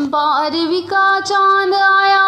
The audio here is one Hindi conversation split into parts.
बारहवीं का चांद आया,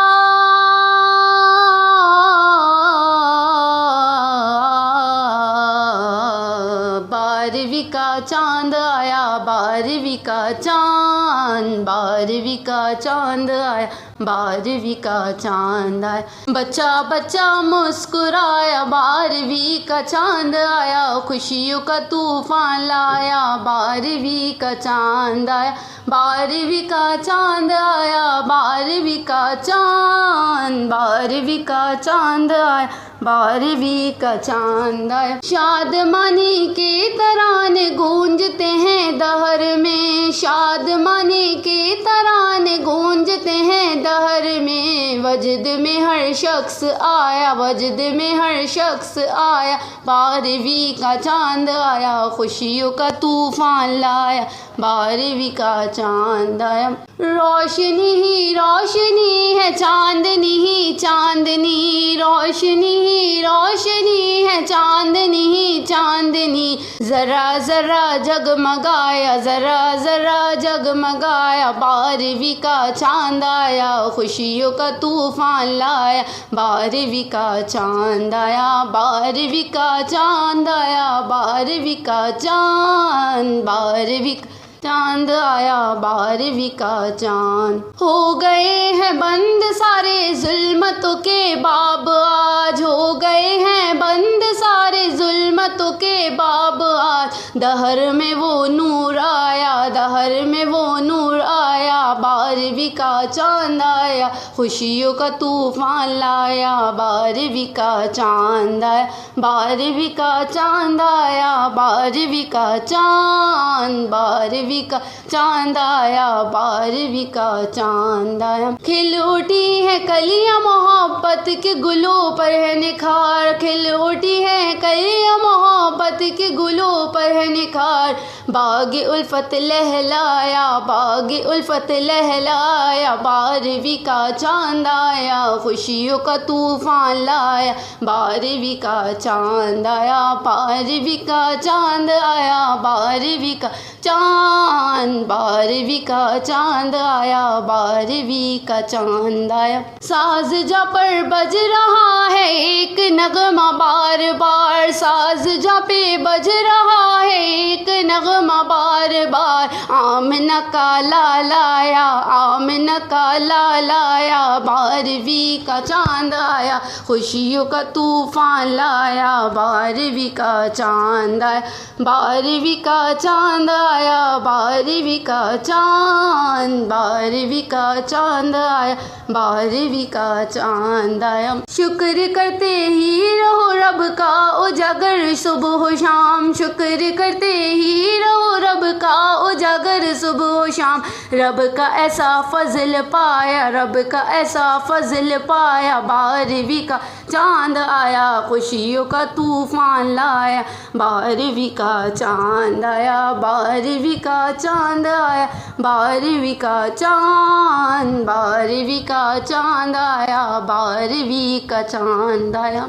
बारहवीं का चांद आया, बारहवीं का चांद, बारहवीं का चांद आया, बारहवीं का चांद आया। बच्चा बच्चा मुस्कुराया, बारहवीं का चांद आया, खुशियों का तूफान लाया, बारहवीं का चांद आया, बारहवीं का चांद आया, बारहवीं का चांद, बारहवीं का चांद आया, बारहवीं का चांद आया। शादमानी के तराने गूंजते हैं दहर में, शादमानी के तराने गूंजते हैं दहर में, वजद में हर शख्स आया, वजद में हर शख्स आया, बारहवीं का चांद आया, खुशियों का तूफान लाया, बारहवीं का चांद आया। रोशनी ही रोशनी है, चांदनी ही चांदनी, रोशनी ही रोशनी है, चांदनी ही चांदनी, जरा जरा जगमगाया, जरा जरा जगमगाया, बारहवीं का चांद आया, खुशियों का तूफान लाया, बारहवीं का चांद आया, बारहवीं का चांद आया, बारहवीं का चांद, बारहवीं चांद आया, बारहवीं का चांद। हो गए हैं बंद सारे जुल्मतों के बाब, आज हो गए हैं बंद सारे जुल्मतों के बाब, आज दहर में वो नूर आया, दहर में वो नूर आया, बारहवीं का चांद आया, खुशियों का तूफान लाया, बारहवीं का चांद आया, बारहवीं का चांद आया, बारहवीं का चांद, बारहवीं का चांद आया, बारहवीं का चांद आया। खिल उठी है कलियां मोहब्बत के गुलों पर है निखार, खिल उठी है कलियां मोहब्बत के गुलों पर है निखार, बाग़ उल्फत लहलाया, बाग़ उल्फत लहलाया, बारहवीं का चांद आया, खुशियों का तूफान लाया, बारहवीं का चांद आया, बारहवीं का चांद आया, बारहवीं का चांद, बारहवीं का चांद आया, बारहवीं का चांद आया। साज जा पर बज रहा है एक नगमा बार बार, साज जा पे बज रहा है एक नगमा बार बार, आमना का लालाया, आमना का लालाया, बारहवीं का चांद आया, खुशियों का तूफान लाया, बारहवीं का चांद आया, बारहवीं का चांद आया, बारहवीं का चांद, बारहवीं का चांद आया, बारहवीं का चांद आया। शुक्र करते ही रहो रब का उजागर सुबह शाम, शुक्र करते ही रहो रब का उजागर सुबह शाम, रब का ऐसा फजल पाया, रब का ऐसा फजल पाया, बारहवीं का चांद आया, खुशियों का तूफान लाया, बारहवीं का चांद आया, बारहवीं का चांद आया, बारहवीं का चांद, बारहवीं का चांद आया, बारहवीं का चांद आया।